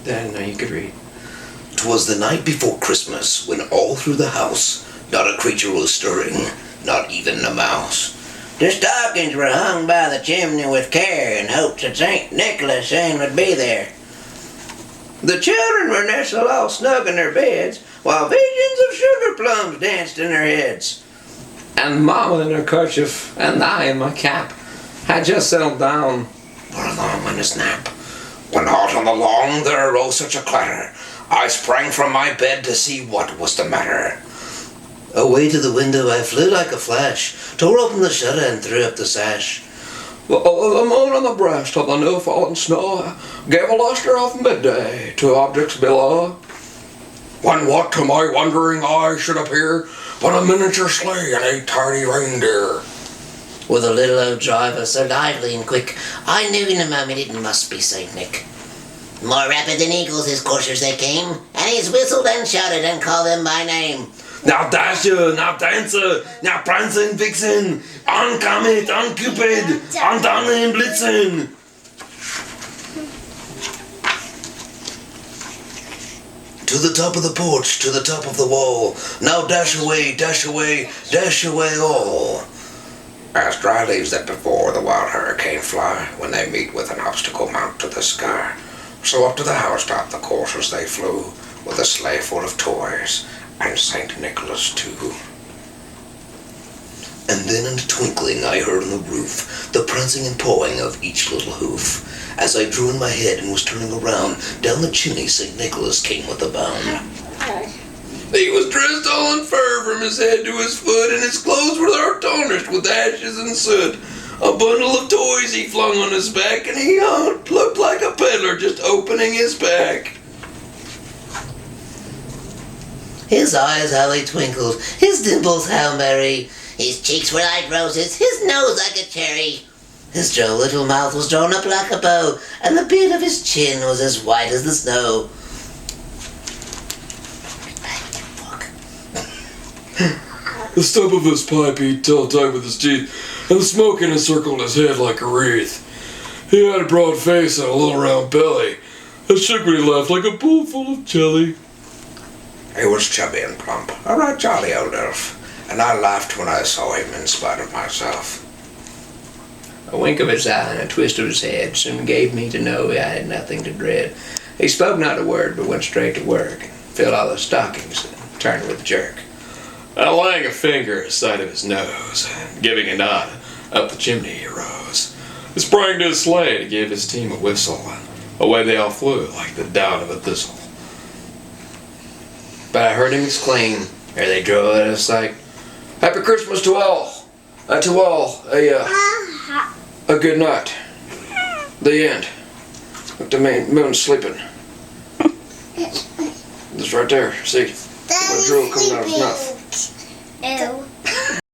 Then you could read. 'Twas the night before Christmas, when all through the house not a creature was stirring, not even a mouse. The stockings were hung by the chimney with care in hopes that St. Nicholas soon would be there. The children were nestled all snug in their beds, while visions of sugar plums danced in their heads. And Mama in her kerchief, and I in my cap, had just settled down For a long winter's nap. When out on the lawn there arose such a clatter, I sprang from my bed to see what was the matter. Away to the window I flew like a flash, tore open the shutter and threw up the sash. The moon on the breast of the new fallen snow gave a lustre of midday to objects below. When what to my wondering eye should appear but a miniature sleigh and 8 tardy reindeer. With a little old driver so lively and quick, I knew in a moment it must be St. Nick. More rapid than eagles his coursers they came, and he's whistled and shouted and called them by name. Now Dasher, now Dancer, now Prancer Vixen, on Comet, on Cupid, on Donner and Blitzen. To the top of the porch, to the top of the wall, now dash away, dash away, dash away all. As dry leaves that before the wild hurricane fly, when they meet with an obstacle mount to the sky, so up to the housetop the coursers they flew, with a sleigh full of toys, and St. Nicholas too. And then in a twinkling I heard on the roof the prancing and pawing of each little hoof. As I drew in my head and was turning around, down the chimney St. Nicholas came with a bound. He was dressed all in fur from his head to his foot, and his clothes were all tarnished with ashes and soot. A bundle of toys he flung on his back, and he looked like a peddler just opening his pack. His eyes how they twinkled, his dimples how merry. His cheeks were like roses, his nose like a cherry. His droll little mouth was drawn up like a bow, and the beard of his chin was as white as the snow. The stump of his pipe he'd tell tight with his teeth, and the smoke encircled his head like a wreath. He had a broad face and a little round belly, that shook when he laughed like a bowl full of jelly. He was chubby and plump, a right jolly old elf, and I laughed when I saw him in spite of myself. A wink of his eye and a twist of his head soon gave me to know I had nothing to dread. He spoke not a word, but went straight to work, and filled all the stockings, and turned with a jerk. And laying a finger at the side of his nose, and giving a nod, up the chimney he rose. He sprang to his sleigh to give his team a whistle, and away they all flew like the down of a thistle. But I heard him exclaim, ere they drove out of sight, "Happy Christmas to all! A good night." The end. Look, the moon's sleeping. It's right there. See? The drool coming out of his mouth. Ew.